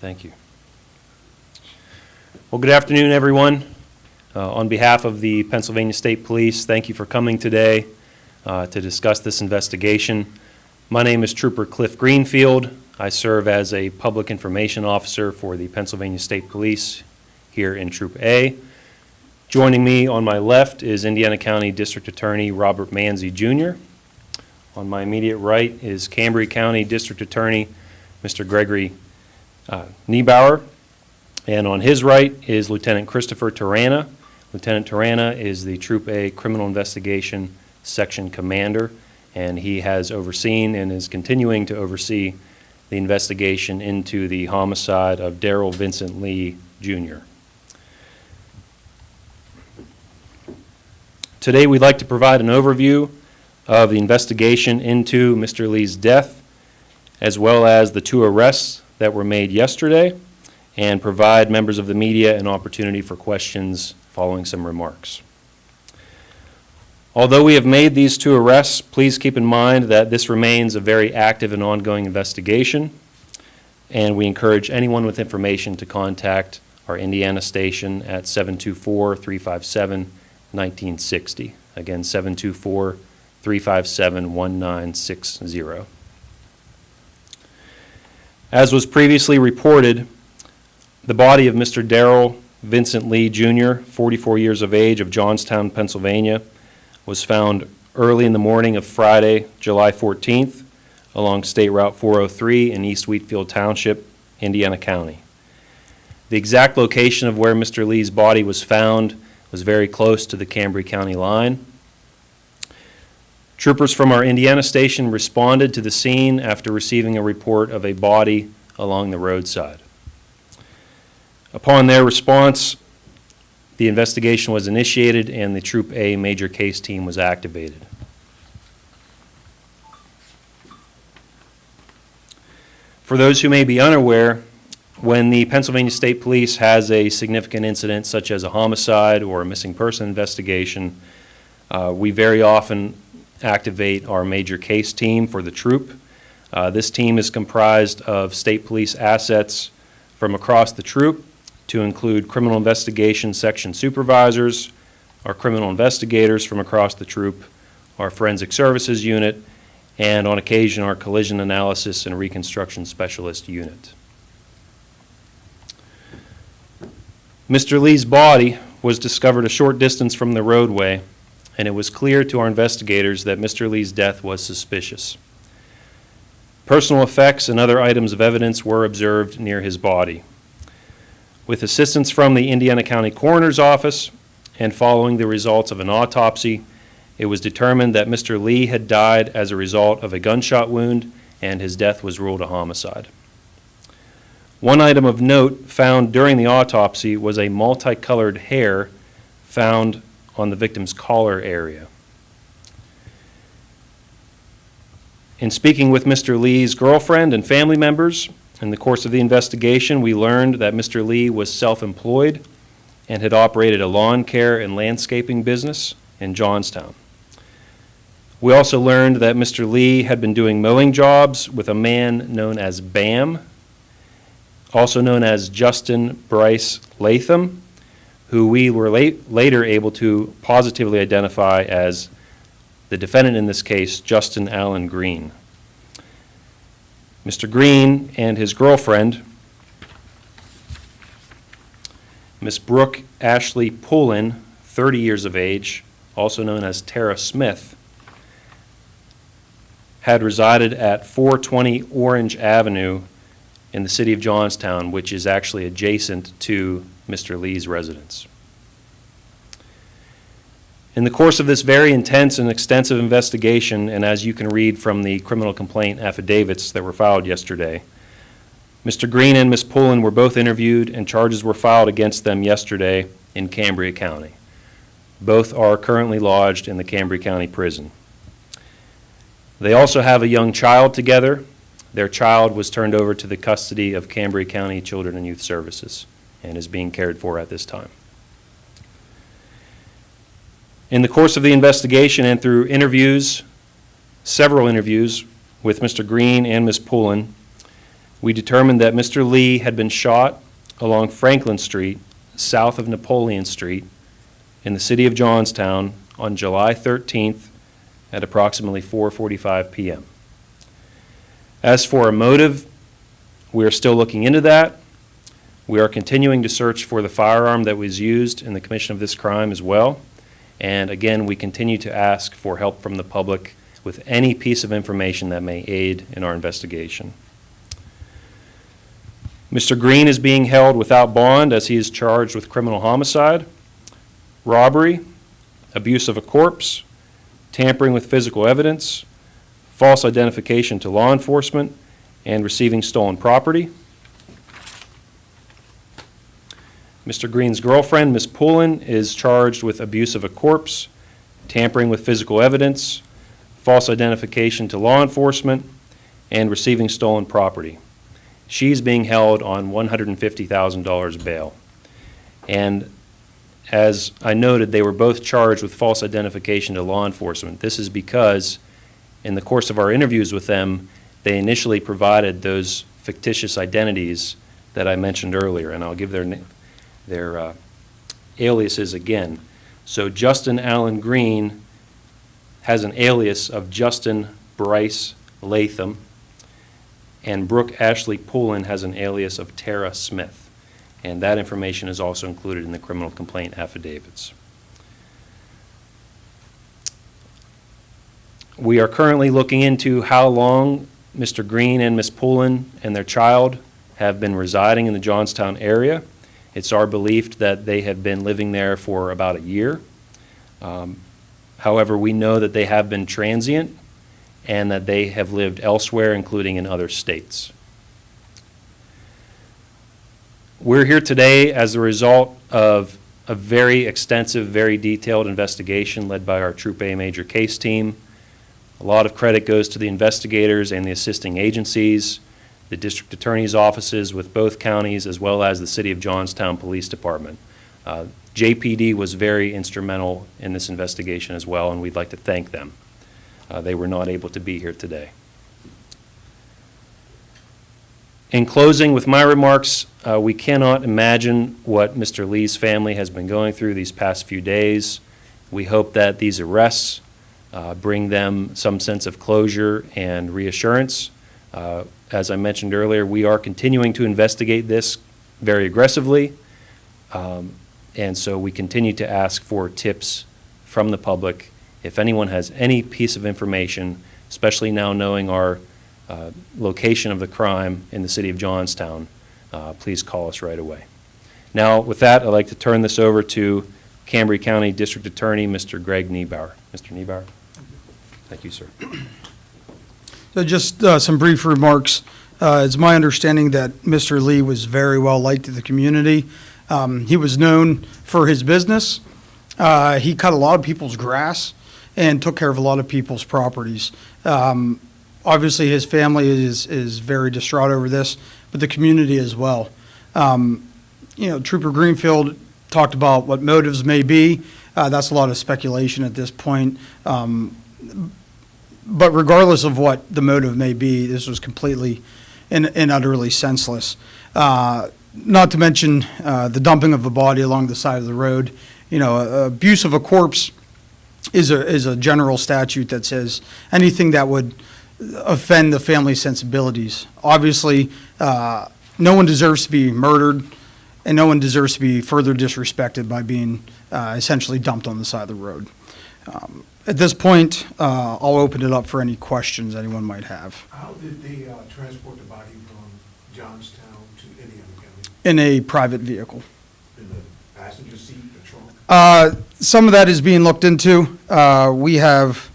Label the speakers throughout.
Speaker 1: Thank you. Well, good afternoon, everyone. On behalf of the Pennsylvania State Police, thank you for coming today to discuss this investigation. My name is Trooper Cliff Greenfield. I serve as a public information officer for the Pennsylvania State Police here in Troop A. Joining me on my left is Indiana County District Attorney Robert Manzi Jr. On my immediate right is Cambria County District Attorney Mr. Gregory Niebauer, and on his right is Lieutenant Christopher Tarana. Lieutenant Tarana is the Troop A Criminal Investigation Section Commander, and he has overseen and is continuing to oversee the investigation into the homicide of Daryl Vincent Lee Jr. Today we'd like to provide an overview of the investigation into Mr. Lee's death, as well as the two arrests that were made yesterday, and provide members of the media an opportunity for questions following some remarks. Although we have made these two arrests, please keep in mind that this remains a very active and ongoing investigation, and we encourage anyone with information to contact our Indiana station at 724-357-1960. Again, 724-357-1960. As was previously reported, the body of Mr. Daryl Vincent Lee Jr., 44 years of age, of Johnstown, Pennsylvania, was found early in the morning of Friday, July 14th, along State Route 403 in East Wheatfield Township, Indiana County. The exact location of where Mr. Lee's body was found was very close to the Cambria County line. Troopers from our Indiana station responded to the scene after receiving a report of a body along the roadside. Upon their response, the investigation was initiated and the Troop A major case team was activated. For those who may be unaware, when the Pennsylvania State Police has a significant incident such as a homicide or a missing person investigation, we very often activate our major case team for the troop. This team is comprised of state police assets from across the troop, to include criminal investigation section supervisors, our criminal investigators from across the troop, our forensic services unit, and on occasion our collision analysis and reconstruction specialist unit. Mr. Lee's body was discovered a short distance from the roadway, and it was clear to our investigators that Mr. Lee's death was suspicious. Personal effects and other items of evidence were observed near his body. With assistance from the Indiana County Coroner's Office and following the results of an autopsy, it was determined that Mr. Lee had died as a result of a gunshot wound, and his death was ruled a homicide. One item of note found during the autopsy was a multicolored hair found on the victim's collar area. In speaking with Mr. Lee's girlfriend and family members in the course of the investigation, we learned that Mr. Lee was self-employed and had operated a lawn care and landscaping business in Johnstown. We also learned that Mr. Lee had been doing mowing jobs with a man known as Bam, also known as Justin Bryce Latham, who we were later able to positively identify as the defendant in this case, Justin Allen Green. Mr. Green and his girlfriend, Miss Brooke Ashley Pullen, 30 years of age, also known as Tara Smith, had resided at 420 Orange Avenue in the city of Johnstown, which is actually adjacent to Mr. Lee's residence. In the course of this very intense and extensive investigation, and as you can read from the criminal complaint affidavits that were filed yesterday, Mr. Green and Ms. Pullen were both interviewed and charges were filed against them yesterday in Cambria County. Both are currently lodged in the Cambria County Prison. They also have a young child together. Their child was turned over to the custody of Cambria County Children and Youth Services and is being cared for at this time. In the course of the investigation and through interviews, several interviews with Mr. Green and Ms. Pullen, We determined that Mr. Lee had been shot along Franklin Street, south of Napoleon Street, in the city of Johnstown on July 13th at approximately 4:45 p.m. As for a motive, we are still looking into that. We are continuing to search for the firearm that was used in the commission of this crime as well. And again, we continue to ask for help from the public with any piece of information that may aid in our investigation. Mr. Green is being held without bond as he is charged with criminal homicide, robbery, abuse of a corpse, tampering with physical evidence, false identification to law enforcement, and receiving stolen property. Mr. Green's girlfriend, Ms. Poulin, is charged with abuse of a corpse, tampering with physical evidence, false identification to law enforcement, and receiving stolen property. She's being held on $150,000 bail. And as I noted, they were both charged with false identification to law enforcement. This is because in the course of our interviews with them, they initially provided those fictitious identities that I mentioned earlier, and I'll give their aliases again. So Justin Allen Green has an alias of Justin Bryce Latham, and Brooke Ashley Poulin has an alias of Tara Smith. And that information is also included in the criminal complaint affidavits. We are currently looking into how long Mr. Green and Ms. Poulin and their child have been residing in the Johnstown area. It's our belief that they have been living there for about a year. However, we know that they have been transient and that they have lived elsewhere, including in other states. We're here today as a result of a very extensive, very detailed investigation led by our Troop A Major Case Team. A lot of credit goes to the investigators and the assisting agencies, the district attorney's offices with both counties, as well as the City of Johnstown Police Department. JPD was very instrumental in this investigation as well, and we'd like to thank them. They were not able to be here today. In closing with my remarks, we cannot imagine what Mr. Lee's family has been going through these past few days. We hope that these arrests bring them some sense of closure and reassurance. As I mentioned earlier, we are continuing to investigate this very aggressively, and so we continue to ask for tips from the public. If anyone has any piece of information, especially now knowing our location of the crime in the city of Johnstown, please call us right away. Now, with that, I'd like to turn this over to Cambria County District Attorney, Mr. Greg Niebauer. Mr. Niebauer? Thank you, sir.
Speaker 2: So just some brief remarks. It's my understanding that Mr. Lee was very well liked in the community. He was known for his business. He cut a lot of people's grass and took care of a lot of people's properties. Obviously, his family is very distraught over this, but the community as well. Trooper Greenfield talked about what motives may be. That's a lot of speculation at this point. But regardless of what the motive may be, this was completely and utterly senseless. Not to mention the dumping of a body along the side of the road. Abuse of a corpse is a general statute that says anything that would offend the family's sensibilities. Obviously, no one deserves to be murdered, and no one deserves to be further disrespected by being essentially dumped on the side of the road. At this point, I'll open it up for any questions anyone might have.
Speaker 3: How did they transport the body from Johnstown to Indiana County?
Speaker 2: In a private vehicle.
Speaker 3: In the passenger seat, the trunk?
Speaker 2: Some of that is being looked into. We have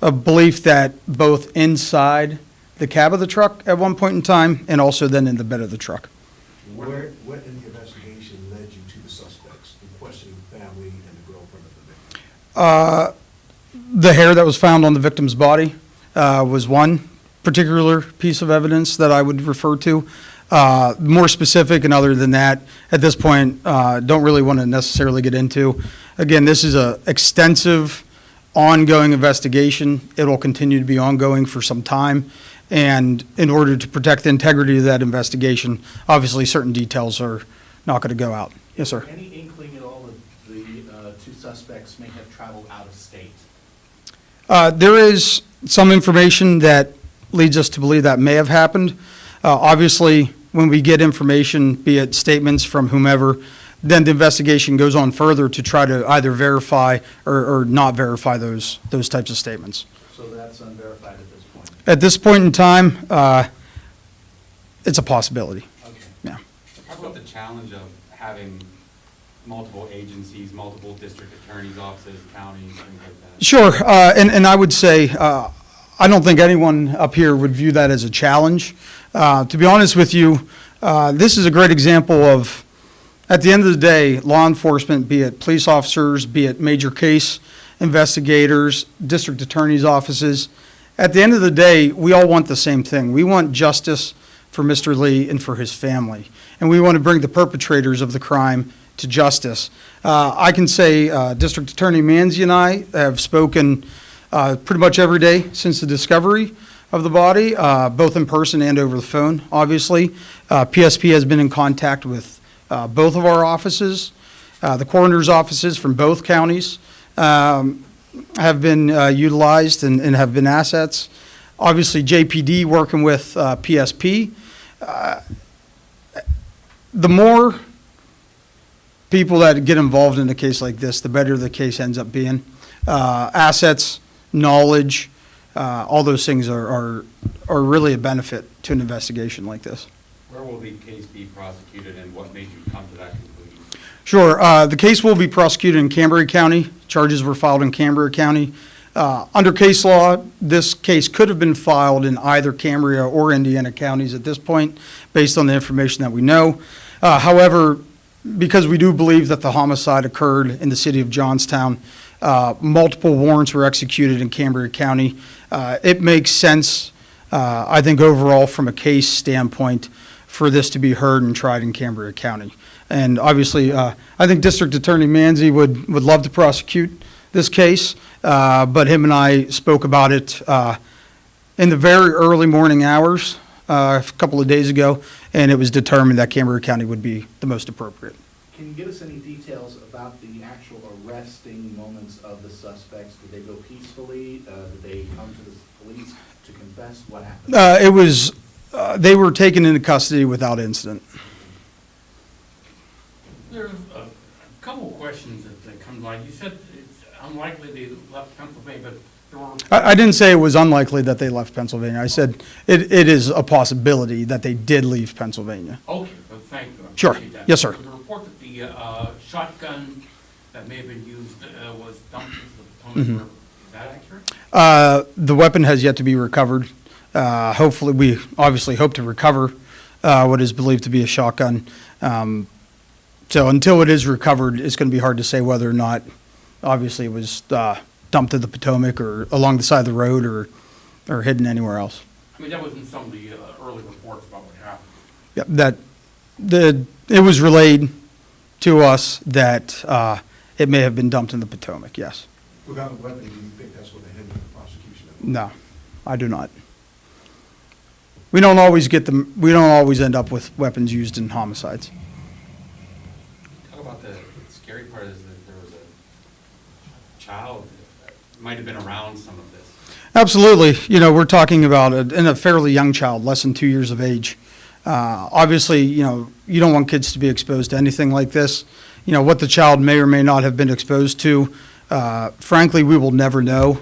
Speaker 2: a belief that both inside the cab of the truck at one point in time and also then in the bed of the truck.
Speaker 3: What in the investigation led you to the suspects in questioning the family and the girlfriend of the victim?
Speaker 2: The hair that was found on the victim's body was one particular piece of evidence that I would refer to. More specific and other than that, at this point, don't really want to necessarily get into. Again, this is an extensive, ongoing investigation. It will continue to be ongoing for some time. And in order to protect the integrity of that investigation, obviously certain details are not going to go out. Yes, sir.
Speaker 4: Any inkling at all that the two suspects may have traveled out of state?
Speaker 2: There is some information that leads us to believe that may have happened. Obviously, when we get information, be it statements from whomever, then the investigation goes on further to try to either verify or not verify those types of statements.
Speaker 4: So that's unverified at this point?
Speaker 2: At this point in time, it's a possibility.
Speaker 4: Okay.
Speaker 2: Yeah.
Speaker 5: How about the challenge of having multiple agencies, multiple district attorneys' offices, counties, things like that?
Speaker 2: Sure, and I would say, I don't think anyone up here would view that as a challenge. To be honest with you, this is a great example of, at the end of the day, law enforcement, be it police officers, be it major case investigators, district attorneys' offices, at the end of the day, we all want the same thing. We want justice for Mr. Lee and for his family, and we want to bring the perpetrators of the crime to justice. I can say District Attorney Manzi and I have spoken pretty much every day since the discovery of the body, both in person and over the phone, obviously. PSP has been in contact with both of our offices. The coroner's offices from both counties have been utilized and have been assets. Obviously, JPD working with PSP. The more people that get involved in a case like this, the better the case ends up being. Assets, knowledge, all those things are really a benefit to an investigation like this.
Speaker 5: Where will the case be prosecuted, and what made you come to that conclusion?
Speaker 2: Sure. The case will be prosecuted in Cambria County. Charges were filed in Cambria County. Under case law, this case could have been filed in either Cambria or Indiana counties at this point, based on the information that we know. However, because we do believe that the homicide occurred in the city of Johnstown, multiple warrants were executed in Cambria County. It makes sense, I think, overall from a case standpoint, for this to be heard and tried in Cambria County. And obviously, I think District Attorney Manzi would love to prosecute this case, but him and I spoke about it in the very early morning hours a couple of days ago, and it was determined that Cambria County would be the most appropriate.
Speaker 4: Can you give us any details about the actual arresting moments of the suspects? Did they go peacefully? Did they come to the police to confess? What happened?
Speaker 2: They were taken into custody without incident.
Speaker 6: There's a couple of questions that come to mind. You said it's unlikely they left Pennsylvania, but there were...
Speaker 2: I didn't say it was unlikely that they left Pennsylvania. I said it is a possibility that they did leave Pennsylvania.
Speaker 6: Okay, but thank you. I
Speaker 2: Sure.
Speaker 6: appreciate that.
Speaker 2: Yes, sir.
Speaker 6: The report that the shotgun that may have been used was dumped into the Potomac River. Is that accurate?
Speaker 2: The weapon has yet to be recovered. Hopefully, we obviously hope to recover what is believed to be a shotgun. So until it is recovered, it's going to be hard to say whether or not, obviously, it was dumped to the Potomac or along the side of the road or hidden anywhere else.
Speaker 6: I mean, that was in some of the early reports about what happened.
Speaker 2: Yep, it was relayed to us that it may have been dumped in the Potomac, yes.
Speaker 3: Without a weapon, do you think that's what hindered the prosecution of it?
Speaker 2: No, I do not. We don't always end up with weapons used in homicides.
Speaker 5: Talk about the scary part is that there was a child that might have been around some of this.
Speaker 2: Absolutely. We're talking about a fairly young child, less than 2 years of age. Obviously, you don't want kids to be exposed to anything like this. What the child may or may not have been exposed to, frankly, we will never know.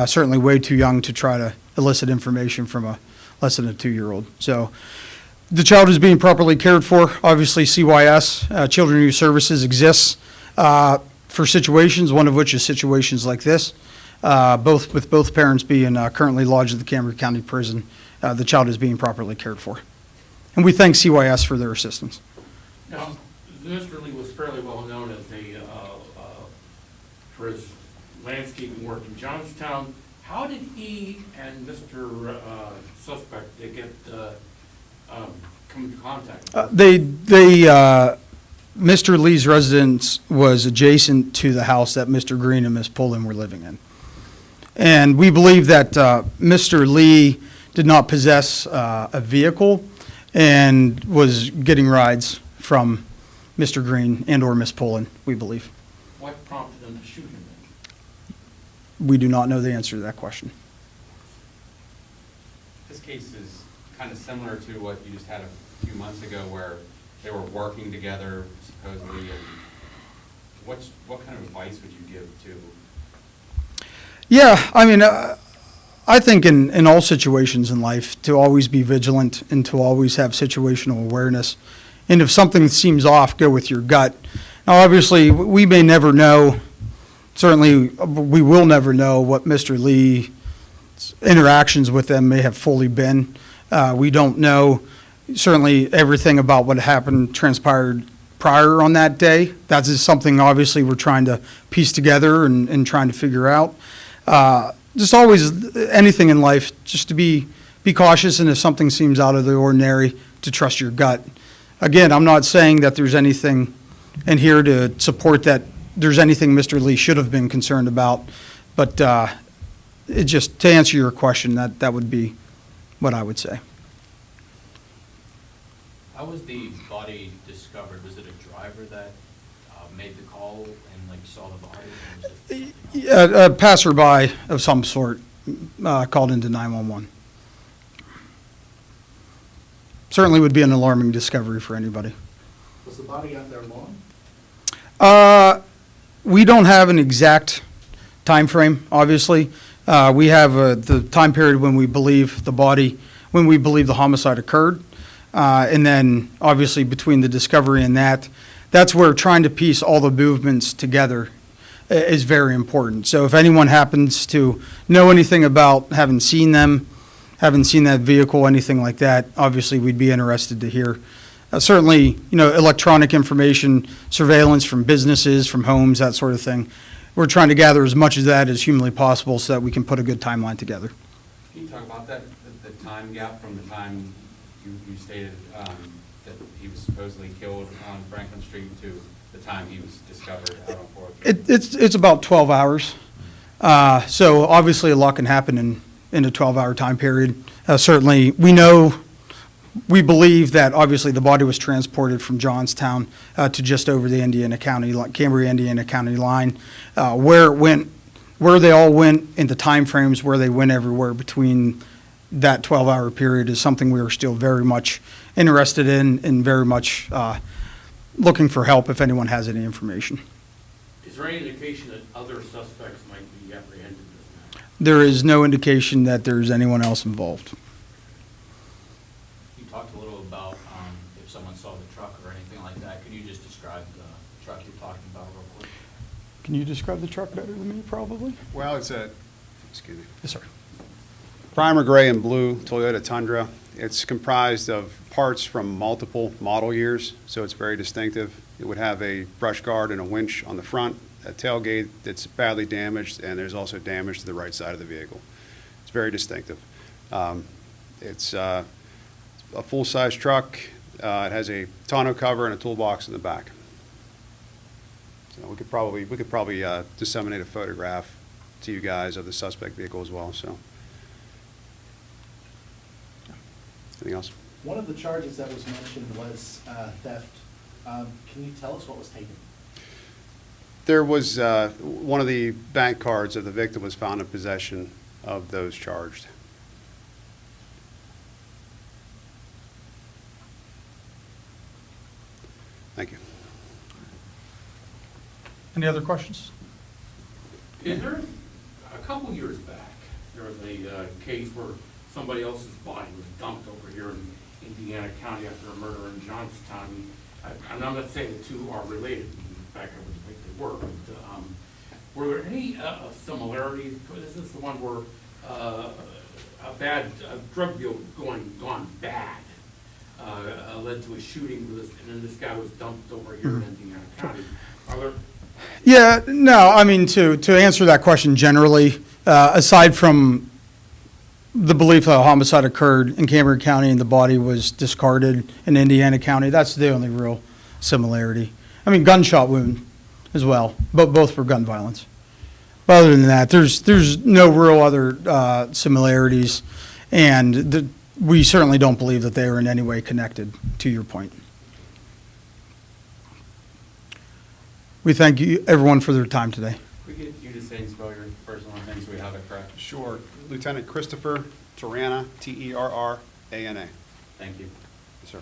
Speaker 2: Certainly way too young to try to elicit information from a less than a 2-year-old. So the child is being properly cared for. Obviously, CYS, Children Youth Services, exists for situations, one of which is situations like this. With both parents being currently lodged at the Cambria County Prison, the child is being properly cared for. And we thank CYS for their assistance.
Speaker 6: Now, Mr. Lee was fairly well known as for his landscaping work in Johnstown. How did he and Mr. Suspect come into contact?
Speaker 2: Mr. Lee's residence was adjacent to the house that Mr. Green and Ms. Pullen were living in. And we believe that Mr. Lee did not possess a vehicle and was getting rides from Mr. Green and/or Miss Pullen, we believe.
Speaker 6: What prompted them to shoot him then?
Speaker 2: We do not know the answer to that question.
Speaker 5: This case is kind of similar to what you just had a few months ago where they were working together supposedly, and what kind of advice would you give to?
Speaker 2: Yeah, I mean, I think in all situations in life, to always be vigilant and to always have situational awareness. And if something seems off, go with your gut. Now, obviously, we may never know, certainly we will never know what Mr. Lee's interactions with them may have fully been. We don't know certainly everything about what happened, transpired prior on that day. That is something obviously we're trying to piece together and trying to figure out. Just always, anything in life, just to be cautious, and if something seems out of the ordinary, to trust your gut. Again, I'm not saying that there's anything in here to support that there's anything Mr. Lee should have been concerned about, but it just, to answer your question, that would be what I would say.
Speaker 7: How was the body discovered? Was it a driver that made the call and like saw the body? Or was it something else?
Speaker 2: A passerby of some sort called into 911. Certainly would be an alarming discovery for anybody.
Speaker 4: Was the body out there long?
Speaker 2: We don't have an exact time frame, obviously. We have the time period when we believe the homicide occurred. And then, obviously, between the discovery and that's where trying to piece all the movements together is very important. So if anyone happens to know anything about having seen that vehicle, anything like that, obviously we'd be interested to hear. Certainly, electronic information, surveillance from businesses, from homes, that sort of thing. We're trying to gather as much of that as humanly possible so that we can put a good timeline together.
Speaker 5: Can you talk about that, the time gap from the time you stated that he was supposedly killed on Franklin Street to the time he was discovered out on 403?
Speaker 2: It's about 12 hours. So obviously a lot can happen in a 12-hour time period. Certainly, we believe that obviously the body was transported from Johnstown to just over the Cambria, Indiana County line. Where they all went in the time frames, where they went everywhere between that 12-hour period is something we are still very much interested in and very much looking for help if anyone has any information.
Speaker 6: Is there any indication that other suspects might be apprehended in this matter?
Speaker 2: There is no indication that there's anyone else involved.
Speaker 7: You talked a little about if someone saw the truck or anything like that. Could you just describe the truck you're talking about real quick?
Speaker 2: Can you describe the truck better than me, probably?
Speaker 8: Well, it's excuse me,
Speaker 2: Yes, sir.
Speaker 8: primer gray and blue Toyota Tundra. It's comprised of parts from multiple model years, so it's very distinctive. It would have a brush guard and a winch on the front, a tailgate that's badly damaged, and there's also damage to the right side of the vehicle. It's very distinctive. It's a full-size truck. It has a tonneau cover and a toolbox in the back. So we could probably disseminate a photograph to you guys of the suspect vehicle as well. So, anything else?
Speaker 4: One of the charges that was mentioned was theft. Can you tell us what was taken?
Speaker 8: There was one of the bank cards of the victim was found in possession of those charged. Thank you.
Speaker 2: Any other questions?
Speaker 6: Is there, a couple years back, there was a case where somebody else's body was dumped over here in Indiana County after a murder in Johnstown. I'm not saying the two are related. In fact, I would think they were. But were there any similarities? This is the one where a drug deal gone bad led to a shooting, and then this guy was dumped over here in Indiana County. Are there?
Speaker 2: Yeah, no, I mean, to answer that question generally, aside from the belief that a homicide occurred in Cambria County and the body was discarded in Indiana County, that's the only real similarity. I mean, gunshot wound as well, but both were gun violence. But other than that, there's no real other similarities. And we certainly don't believe that they are in any way connected, to your point. We thank you, everyone, for their time today.
Speaker 5: Could we get you to say and spell your first and last name so we have it correct?
Speaker 8: Sure. Lieutenant Christopher Terrana, Terrana.
Speaker 5: Thank you.
Speaker 8: Yes, sir.